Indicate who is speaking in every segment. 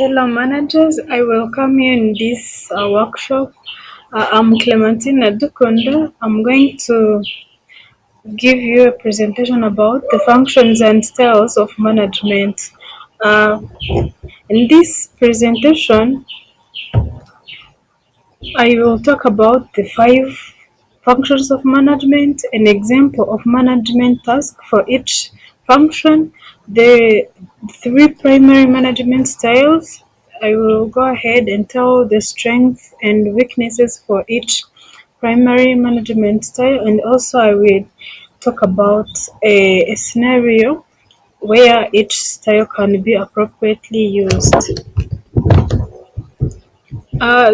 Speaker 1: Hello, managers. I welcome you in this workshop. I'm Clementina Dukonda. I'm going to give you a presentation about the functions and styles of management. Uh, in this presentation, I will talk about the 5 functions of management, an example of management task for each function, the 3 primary management styles. I will go ahead and tell the strengths and weaknesses for each primary management style, and also I will talk about a scenario where each style can be appropriately used.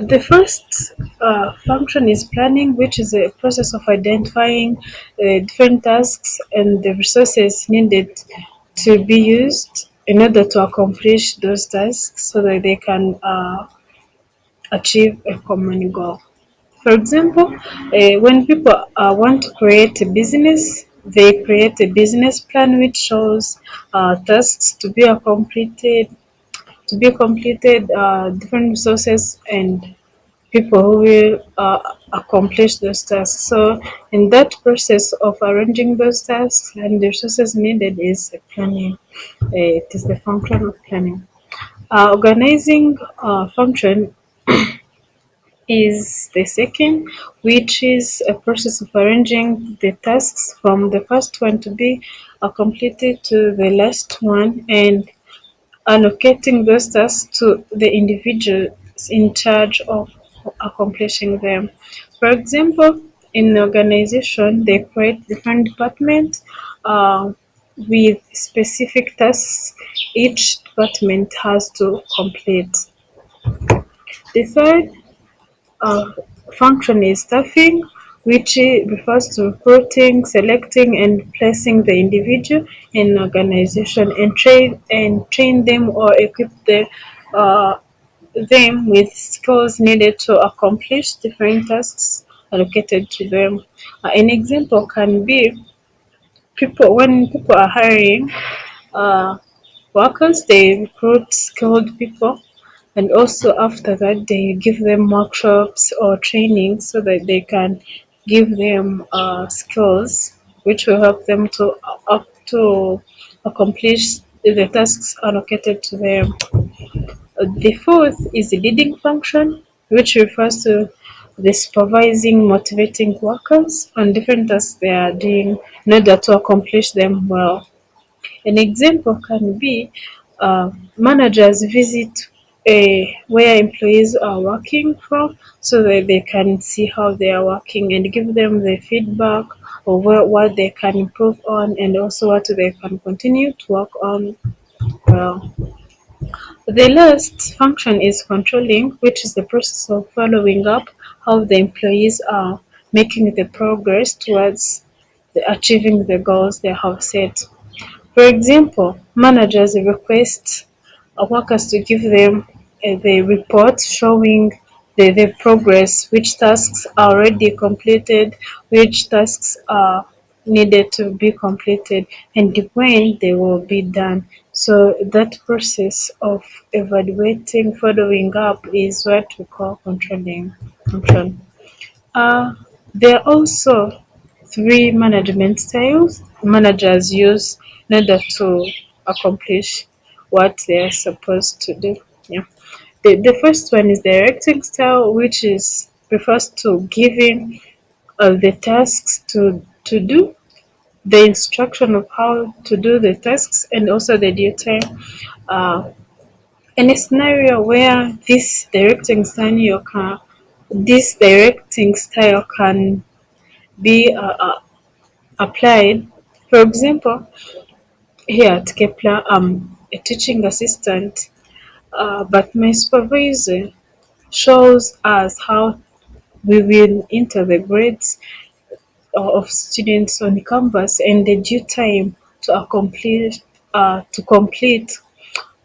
Speaker 1: The first function is planning, which is a process of identifying different tasks and the resources needed to be used in order to accomplish those tasks so that they can achieve a common goal. For example, when people want to create a business, they create a business plan which shows tasks to be completed, different resources and people who will accomplish those tasks. So, in that process of arranging those tasks and the resources needed is planning. It is the function of planning. Organizing function is the second, which is a process of arranging the tasks from the first one to be completed to the last one and allocating those tasks to the individuals in charge of accomplishing them. For example, in an organization, they create different departments with specific tasks each department has to complete. The third uh, function is staffing, which refers to recruiting, selecting, and placing the individual in an organization and train them or equip uh, them with skills needed to accomplish different tasks allocated to them. An example can be people when people are hiring uh, workers, they recruit skilled people and also after that they give them workshops or training so that they can give them skills which will help them to accomplish the tasks allocated to them. The fourth is the leading function, which refers to the supervising, motivating workers on different tasks they are doing in order to accomplish them well. An example can be managers visit where employees are working from so that they can see how they are working and give them the feedback of what they can improve on and also what they can continue to work on well. The last function is controlling, which is the process of following up how the employees are making the progress towards achieving the goals they have set. For example, managers request workers to give them the report showing the progress, which tasks are already completed, which tasks are needed to be completed, and when they will be done. So that process of evaluating, following up is what we call controlling function. Uh, there are also 3 management styles managers use in order to accomplish what they are supposed to do. Yeah. The first one is directing style, which is refers to giving the tasks to do, the instruction of how to do the tasks, and also the due time. Uh, in a scenario where this directing style can be applied. For example, here at Kepler, I'm a teaching assistant, but my supervisor shows us how we will enter the grades of students on campus and the due time to complete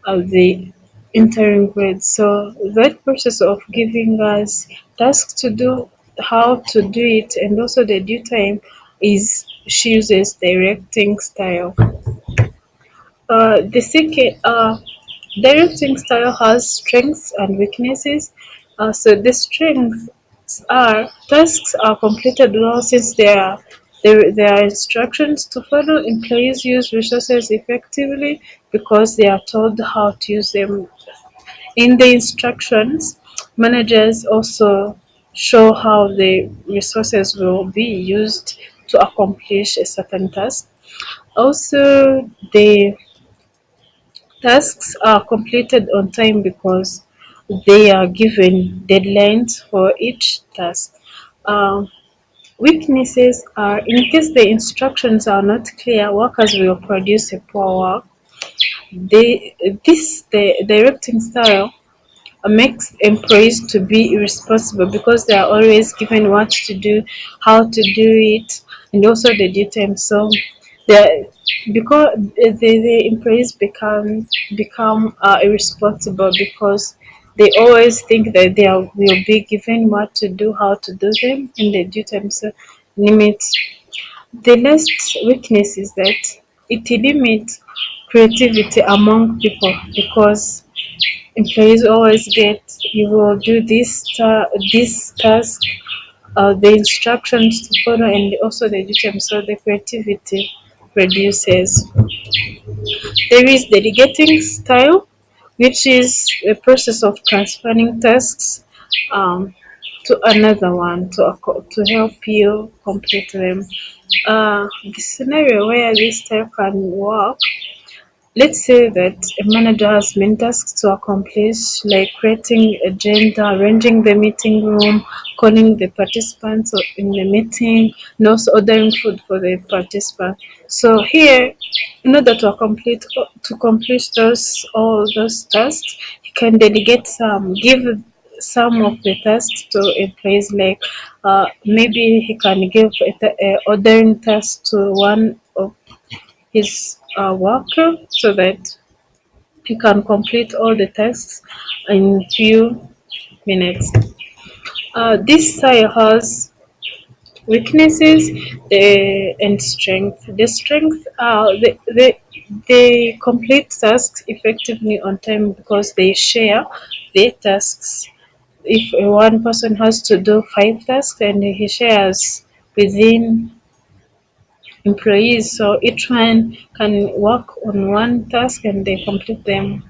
Speaker 1: the interim grades. So that process of giving us tasks to do, how to do it, and also the due time is she uses directing style. The second Directing style has strengths and weaknesses. So the strengths are tasks are completed well since there are instructions to follow. Employees use resources effectively because they are told how to use them. In the instructions, managers also show how the resources will be used to accomplish a certain task. Also, the tasks are completed on time because they are given deadlines for each task. Um, Weaknesses are in case the instructions are not clear, workers will produce a poor work. The directing style makes employees to be irresponsible because they are always given what to do, how to do it, and also the due time. So the because the employees become irresponsible because they always think that will be given what to do, how to do them in the due time. So limits the last weakness is that it limits creativity among people because employees always get you will do this task, the instructions to follow, and also the duty. So the creativity reduces. There is delegating style, which is a process of transferring tasks um, to another one to help you complete them. The scenario where this style can work. Let's say that a manager has many tasks to accomplish, like creating agenda, arranging the meeting room, calling the participants in the meeting, and also ordering food for the participants. So here, in order to complete those all those tasks, you can delegate some, give some of the tasks to employees. Like maybe he can give a ordering task to one of his worker so that he can complete all the tasks in few minutes. This style has weaknesses and strength. The strength are they complete tasks effectively on time because they share their tasks. If one person has to do 5 tasks and he shares within employees, so each one can work on one task and they complete them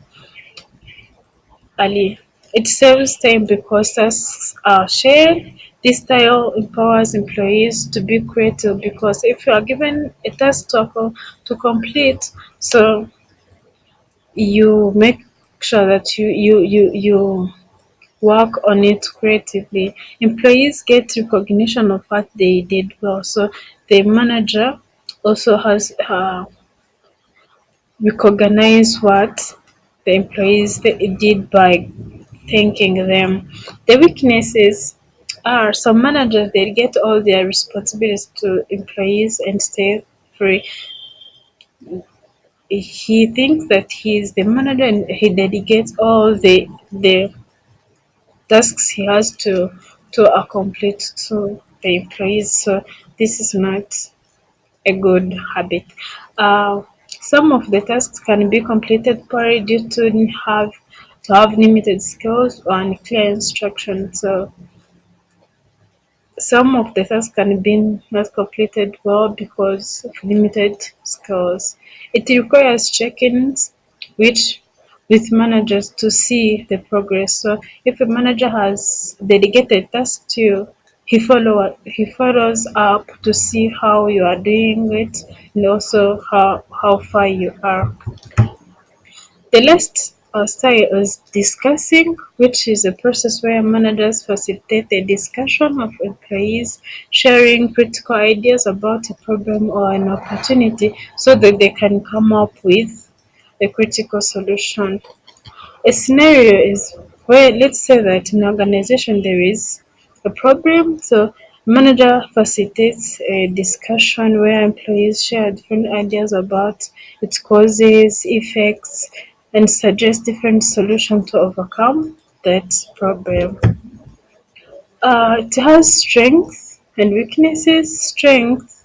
Speaker 1: early. It saves time because tasks are shared. This style empowers employees to be creative because if you are given a task to complete, so you make sure that you work on it creatively. Employees get recognition of what they did well. So the manager also has recognize what the employees did by thanking them. The weaknesses are some managers they get all their responsibilities to employees and stay free. He thinks that he is the manager and he dedicates all the tasks he has to accomplish to the employees. So this is not a good habit. Uh, some of the tasks can be completed poorly due to have limited skills or unclear instructions. So some of the tasks can be not completed well because of limited skills. It requires check-ins which with managers to see the progress. So if a manager has delegated tasks to you, he follows up to see how you are doing it and also how far you are. The last style is discussing, which is a process where managers facilitate the discussion of employees sharing critical ideas about a problem or an opportunity so that they can come up with a critical solution. A scenario is where let's say that in an organization there is a problem, so manager facilitates a discussion where employees share different ideas about its causes, effects, and suggest different solutions to overcome that problem. It has strengths and weaknesses. Strength